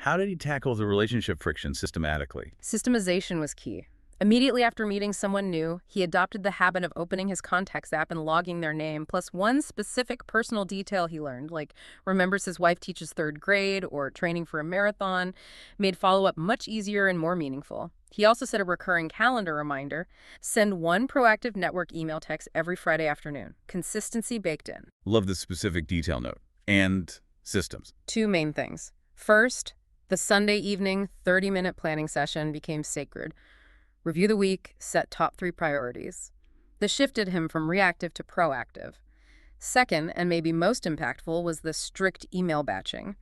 How did he tackle the relationship friction systematically? Systemization was key. Immediately after meeting someone new, he adopted the habit of opening his contacts app and logging their name, plus one specific personal detail he learned, like remembers his wife teaches third grade or training for a marathon, made follow-up much easier and more meaningful. He also set a recurring calendar reminder, send one proactive network email text every Friday afternoon. Consistency baked in. Love the specific detail note. And systems. Two main things. First, the Sunday evening 30-minute planning session became sacred. Review the week, set top 3 priorities. This shifted him from reactive to proactive. Second, and maybe most impactful, was the strict email batching.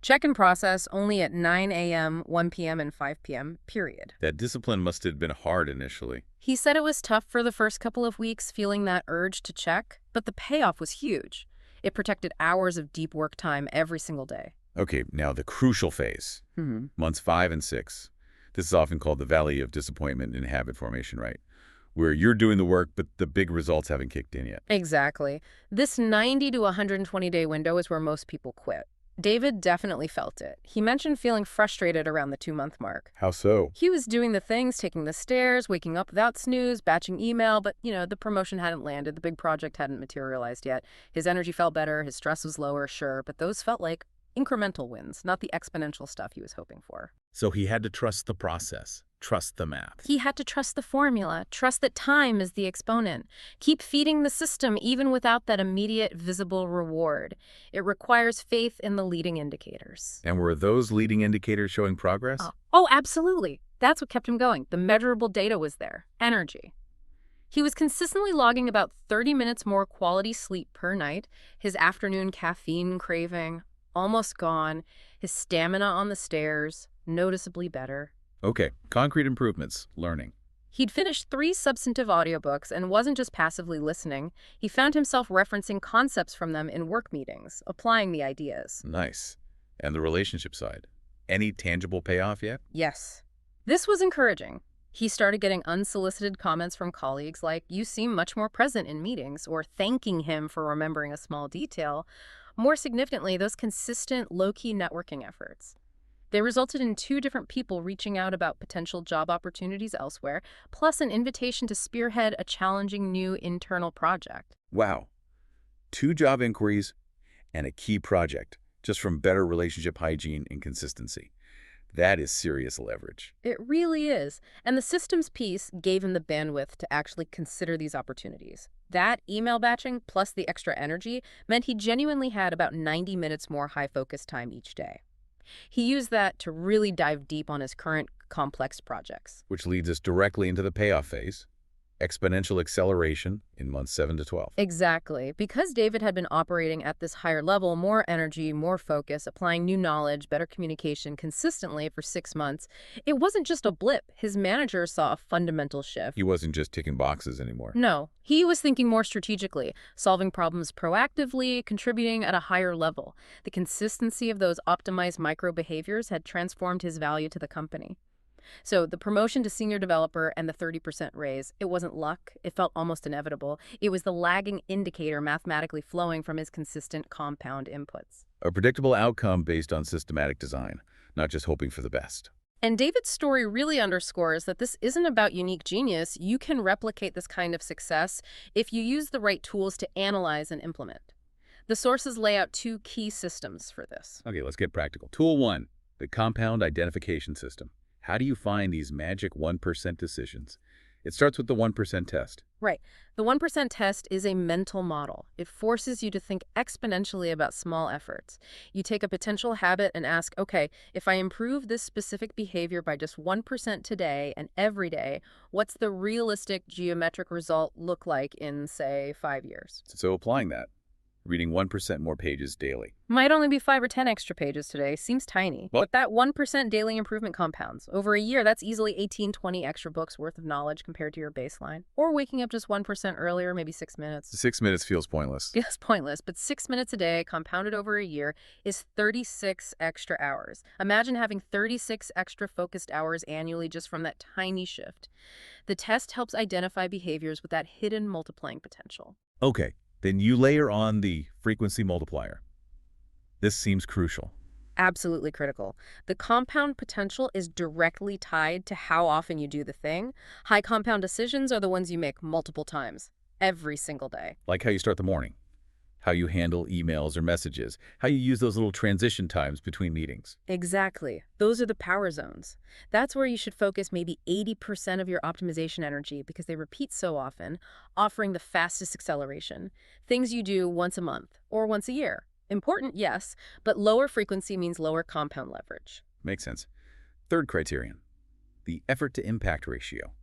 Check and process only at 9 a.m., 1 p.m., and 5 p.m., period. That discipline must have been hard initially. He said it was tough for the first couple of weeks, feeling that urge to check, but the payoff was huge. It protected hours of deep work time every single day. Okay, now the crucial phase, months 5 and 6. This is often called the valley of disappointment in habit formation, right? Where you're doing the work, but the big results haven't kicked in yet. Exactly. This 90 to 120-day window is where most people quit. David definitely felt it. He mentioned feeling frustrated around the 2-month mark. How so? He was doing the things, taking the stairs, waking up without snooze, batching email, but, the promotion hadn't landed, the big project hadn't materialized yet. His energy felt better, his stress was lower, sure, but those felt like incremental wins, not the exponential stuff he was hoping for. So he had to trust the process, trust the math. He had to trust the formula, trust that time is the exponent. Keep feeding the system even without that immediate visible reward. It requires faith in the leading indicators. And were those leading indicators showing progress? Oh, absolutely. That's what kept him going. The measurable data was there. Energy. He was consistently logging about 30 minutes more quality sleep per night, his afternoon caffeine craving almost gone, his stamina on the stairs noticeably better. Okay, concrete improvements, learning. He'd finished 3 substantive audiobooks and wasn't just passively listening. He found himself referencing concepts from them in work meetings, applying the ideas. Nice. And the relationship side? Any tangible payoff yet? Yes. This was encouraging. He started getting unsolicited comments from colleagues like, "You seem much more present in meetings," or thanking him for remembering a small detail. More significantly, those consistent, low-key networking efforts. They resulted in 2 different people reaching out about potential job opportunities elsewhere, plus an invitation to spearhead a challenging new internal project. Wow. 2 job inquiries and a key project, just from better relationship hygiene and consistency. That is serious leverage. It really is. And the systems piece gave him the bandwidth to actually consider these opportunities. That email batching plus the extra energy meant he genuinely had about 90 minutes more high-focus time each day. He used that to really dive deep on his current complex projects. Which leads us directly into the payoff phase. Exponential acceleration in months 7 to 12. Exactly. Because David had been operating at this higher level, more energy, more focus, applying new knowledge, better communication consistently for 6 months, it wasn't just a blip. His manager saw a fundamental shift. He wasn't just ticking boxes anymore. No, he was thinking more strategically, solving problems proactively, contributing at a higher level. The consistency of those optimized micro behaviors had transformed his value to the company. So the promotion to senior developer and the 30% raise, it wasn't luck. It felt almost inevitable. It was the lagging indicator mathematically flowing from his consistent compound inputs. A predictable outcome based on systematic design, not just hoping for the best. And David's story really underscores that this isn't about unique genius. You can replicate this kind of success if you use the right tools to analyze and implement. The sources lay out 2 key systems for this. Okay, let's get practical. Tool 1, the compound identification system. How do you find these magic 1% decisions? It starts with the 1% test. Right. The 1% test is a mental model. It forces you to think exponentially about small efforts. You take a potential habit and ask, okay, if I improve this specific behavior by just 1% today and every day, what's the realistic geometric result look like in, say, 5 years? So applying that, reading 1% more pages daily. Might only be 5 or 10 extra pages today. Seems tiny. But that 1% daily improvement compounds. Over a year, that's easily 18, 20 extra books worth of knowledge compared to your baseline. Or waking up just 1% earlier, maybe 6 minutes. 6 minutes feels pointless. Yes, pointless. But 6 minutes a day, compounded over a year, is 36 extra hours. Imagine having 36 extra focused hours annually just from that tiny shift. The test helps identify behaviors with that hidden multiplying potential. Okay. Then you layer on the frequency multiplier. This seems crucial. Absolutely critical. The compound potential is directly tied to how often you do the thing. High compound decisions are the ones you make multiple times, every single day. Like how you start the morning, how you handle emails or messages, how you use those little transition times between meetings. Exactly. Those are the power zones. That's where you should focus maybe 80% of your optimization energy because they repeat so often, offering the fastest acceleration. Things you do once a month or once a year. Important, yes, but lower frequency means lower compound leverage. Makes sense. Third criterion, the effort to impact ratio.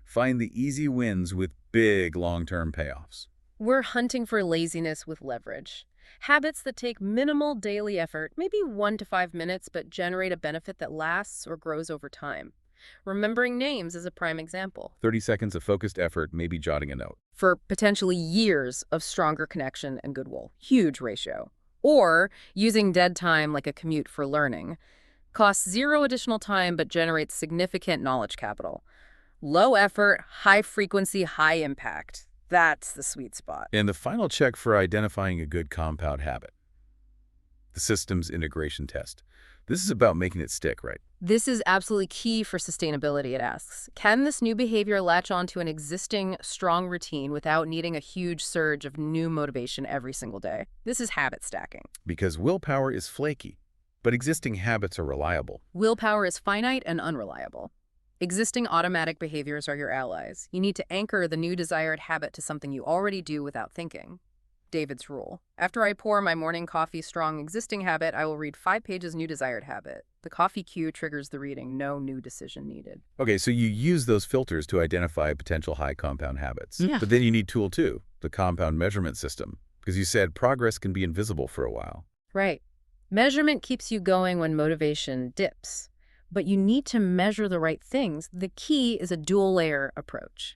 Find the easy wins with big long-term payoffs. We're hunting for laziness with leverage. Habits that take minimal daily effort, maybe 1 to 5 minutes, but generate a benefit that lasts or grows over time. Remembering names is a prime example. 30 seconds of focused effort, maybe jotting a note. For potentially years of stronger connection and goodwill. Huge ratio. Or using dead time like a commute for learning. Costs zero additional time but generates significant knowledge capital. Low effort, high frequency, high impact. That's the sweet spot. And the final check for identifying a good compound habit, the systems integration test. This is about making it stick, right? This is absolutely key for sustainability, it asks. Can this new behavior latch onto an existing strong routine without needing a huge surge of new motivation every single day? This is habit stacking. Because willpower is flaky, but existing habits are reliable. Willpower is finite and unreliable. Existing automatic behaviors are your allies. You need to anchor the new desired habit to something you already do without thinking. David's rule. After I pour my morning coffee strong existing habit, I will read 5 pages new desired habit. The coffee cue triggers the reading. No new decision needed. Okay, so you use those filters to identify potential high compound habits. Yeah. But then you need tool 2, the compound measurement system, because you said progress can be invisible for a while. Right. Measurement keeps you going when motivation dips. But you need to measure the right things. The key is a dual-layer approach.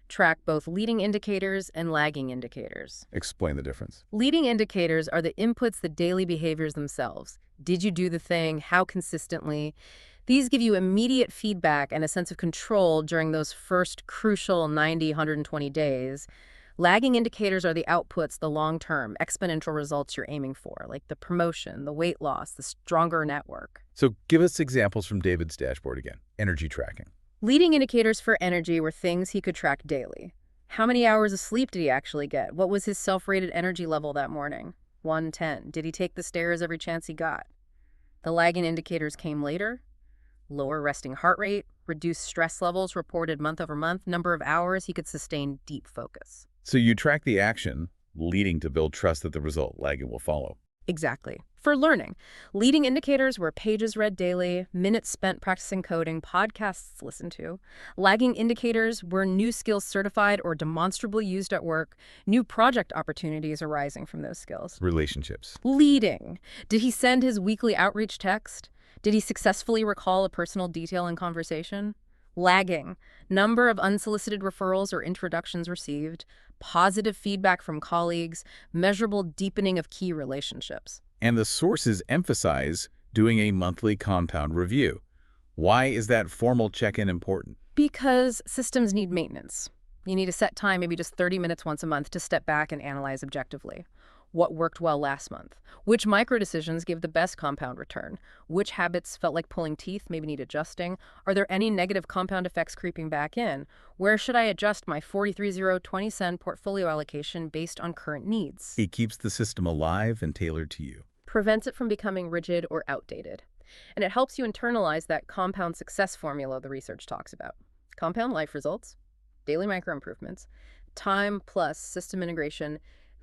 Track both leading indicators and lagging indicators. Explain the difference. Leading indicators are the inputs, the daily behaviors themselves. Did you do the thing? How consistently? These give you immediate feedback and a sense of control during those first crucial 90, 120 days. Lagging indicators are the outputs, the long-term, exponential results you're aiming for, like the promotion, the weight loss, the stronger network. So give us examples from David's dashboard again. Energy tracking. Leading indicators for energy were things he could track daily. How many hours of sleep did he actually get? What was his self-rated energy level that morning? 110. Did he take the stairs every chance he got? The lagging indicators came later. Lower resting heart rate, reduced stress levels reported month over month, number of hours he could sustain deep focus. So you track the action leading to build trust that the result, lagging, will follow. Exactly. For learning, leading indicators were pages read daily, minutes spent practicing coding, podcasts listened to. Lagging indicators were new skills certified or demonstrably used at work, new project opportunities arising from those skills. Relationships. Leading. Did he send his weekly outreach text? Did he successfully recall a personal detail in conversation? Lagging. Number of unsolicited referrals or introductions received, positive feedback from colleagues, measurable deepening of key relationships. And the sources emphasize doing a monthly compound review. Why is that formal check-in important? Because systems need maintenance. You need to set time, maybe just 30 minutes once a month, to step back and analyze objectively. What worked well last month? Which micro-decisions give the best compound return? Which habits felt like pulling teeth, maybe need adjusting? Are there any negative compound effects creeping back in? Where should I adjust my 43-0-20 portfolio allocation based on current needs? It keeps the system alive and tailored to you. Prevents it from becoming rigid or outdated. And it helps you internalize that compound success formula the research talks about. Compound life results, daily micro-improvements, time plus system integration,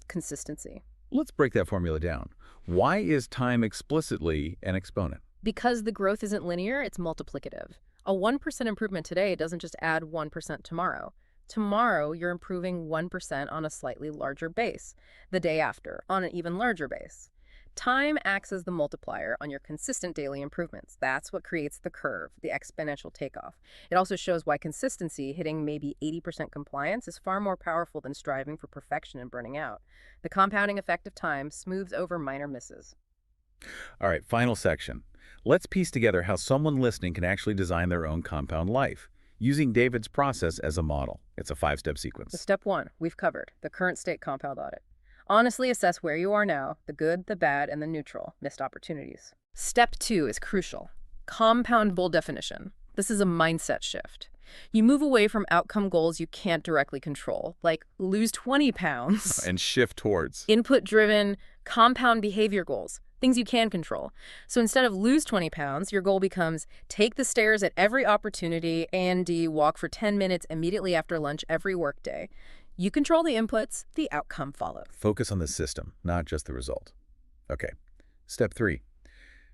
consistency. Let's break that formula down. Why is time explicitly an exponent? Because the growth isn't linear, it's multiplicative. A 1% improvement today doesn't just add 1% tomorrow. Tomorrow, you're improving 1% on a slightly larger base. The day after, on an even larger base. Time acts as the multiplier on your consistent daily improvements. That's what creates the curve, the exponential takeoff. It also shows why consistency, hitting maybe 80% compliance, is far more powerful than striving for perfection and burning out. The compounding effect of time smooths over minor misses. All right, final section. Let's piece together how someone listening can actually design their own compound life, using David's process as a model. It's a 5-step sequence. So step 1, we've covered the current state compound audit. Honestly assess where you are now, the good, the bad, and the neutral, missed opportunities. Step 2 is crucial. Compound goal definition. This is a mindset shift. You move away from outcome goals you can't directly control, like lose 20 pounds. And shift towards. Input-driven, compound behavior goals, things you can control. So instead of lose 20 pounds, your goal becomes take the stairs at every opportunity and walk for 10 minutes immediately after lunch every workday. You control the inputs, the outcome follows. Focus on the system, not just the result. Okay. Step 3.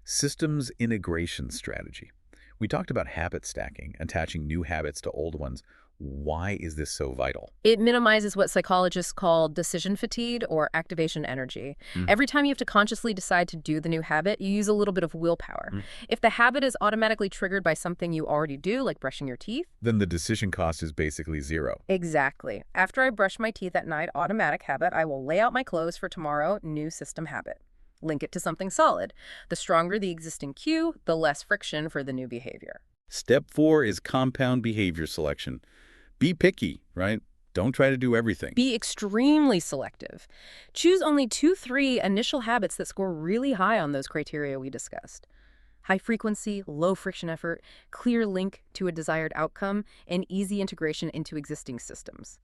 Systems integration strategy. We talked about habit stacking, attaching new habits to old ones. Why is this so vital? It minimizes what psychologists call decision fatigue or activation energy. Mm. Every time you have to consciously decide to do the new habit, you use a little bit of willpower. If the habit is automatically triggered by something you already do, like brushing your teeth, Then the decision cost is basically zero. exactly. After I brush my teeth at night, automatic habit, I will lay out my clothes for tomorrow, new system habit. Link it to something solid. The stronger the existing cue, the less friction for the new behavior. Step 4 is compound behavior selection. Be picky, right? Don't try to do everything. Be extremely selective. Choose only 2-3 initial habits that score really high on those criteria we discussed. High frequency, low friction effort, clear link to a desired outcome, and easy integration into existing systems.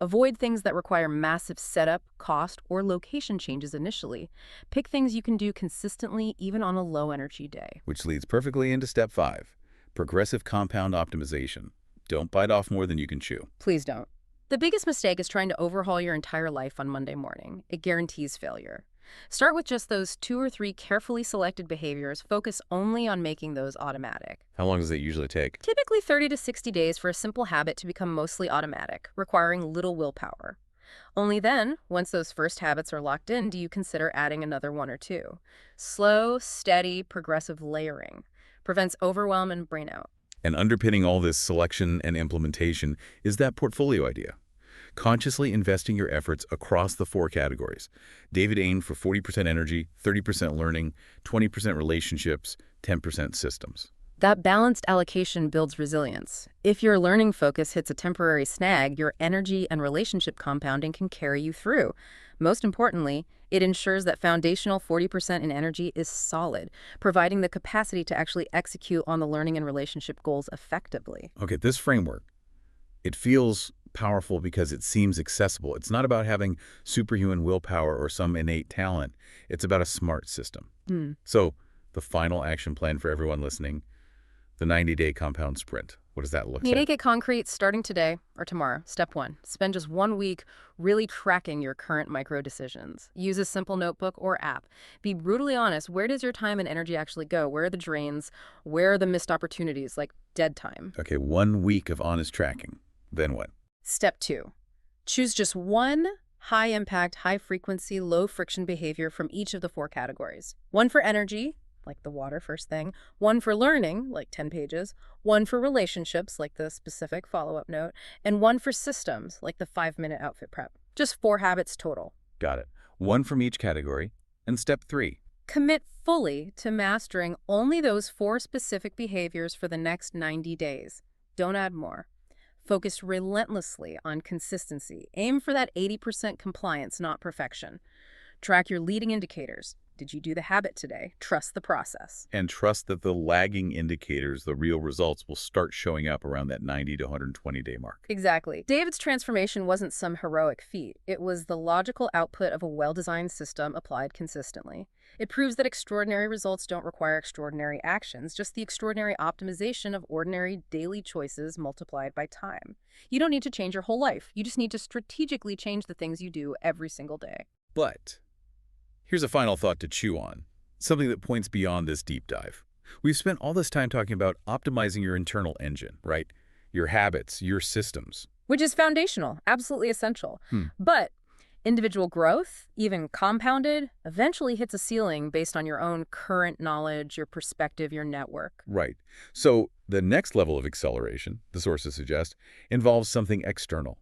Avoid things that require massive setup, cost, or location changes initially. Pick things you can do consistently even on a low-energy day. Which leads perfectly into step 5, progressive compound optimization. Don't bite off more than you can chew. Please don't. The biggest mistake is trying to overhaul your entire life on Monday morning. It guarantees failure. Start with just those 2 or 3 carefully selected behaviors. Focus only on making those automatic. How long does it usually take? Typically 30 to 60 days for a simple habit to become mostly automatic, requiring little willpower. Only then, once those first habits are locked in, do you consider adding another 1 or 2. Slow, steady, progressive layering prevents overwhelm and burnout. And underpinning all this selection and implementation is that portfolio idea. Consciously investing your efforts across the 4 categories. David aimed for 40% energy, 30% learning, 20% relationships, 10% systems. That balanced allocation builds resilience. If your learning focus hits a temporary snag, your energy and relationship compounding can carry you through. Most importantly, it ensures that foundational 40% in energy is solid, providing the capacity to actually execute on the learning and relationship goals effectively. Okay, this framework, it feels powerful because it seems accessible. It's not about having superhuman willpower or some innate talent. It's about a smart system. So, the final action plan for everyone listening, the 90-day compound sprint. What does that look like? Make it concrete starting today or tomorrow. Step 1, spend just 1 week really tracking your current micro decisions. Use a simple notebook or app. Be brutally honest. Where does your time and energy actually go? Where are the drains? Where are the missed opportunities, like dead time? Okay, 1 week of honest tracking. Then what? Step 2, choose just one high-impact, high-frequency, low-friction behavior from each of the 4 categories. 1 for energy, like the water first thing, 1 for learning, like 10 pages, 1 for relationships, like the specific follow-up note, and 1 for systems, like the 5-minute outfit prep. Just 4 habits total. Got it. 1 from each category. And step 3. Commit fully to mastering only those 4 specific behaviors for the next 90 days. Don't add more. Focus relentlessly on consistency. Aim for that 80% compliance, not perfection. Track your leading indicators. Did you do the habit today? Trust the process. And trust that the lagging indicators, the real results, will start showing up around that 90 to 120-day mark. Exactly. David's transformation wasn't some heroic feat. It was the logical output of a well-designed system applied consistently. It proves that extraordinary results don't require extraordinary actions, just the extraordinary optimization of ordinary daily choices multiplied by time. You don't need to change your whole life. You just need to strategically change the things you do every single day. But here's a final thought to chew on, something that points beyond this deep dive. We've spent all this time talking about optimizing your internal engine, right? Your habits, your systems. Which is foundational, absolutely essential. But individual growth, even compounded, eventually hits a ceiling based on your own current knowledge, your perspective, your network. Right. So the next level of acceleration, the sources suggest, involves something external.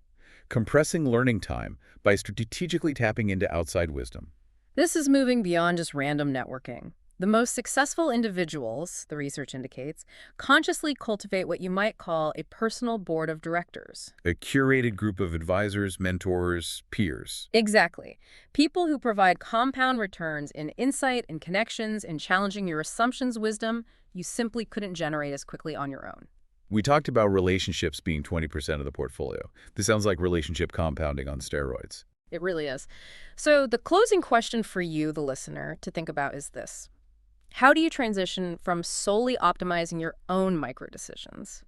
Compressing learning time by strategically tapping into outside wisdom. This is moving beyond just random networking. The most successful individuals, the research indicates, consciously cultivate what you might call a personal board of directors. A curated group of advisors, mentors, peers. Exactly. People who provide compound returns in insight and connections and challenging your assumptions wisdom you simply couldn't generate as quickly on your own. We talked about relationships being 20% of the portfolio. This sounds like relationship compounding on steroids. It really is. So the closing question for you, the listener, to think about is this. How do you transition from solely optimizing your own micro decisions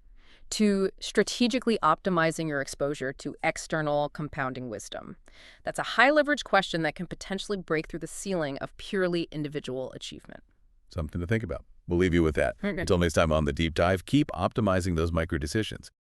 to strategically optimizing your exposure to external compounding wisdom? That's a high-leverage question that can potentially break through the ceiling of purely individual achievement. Something to think about. We'll leave you with that. Okay. Until next time on The Deep Dive, keep optimizing those micro decisions.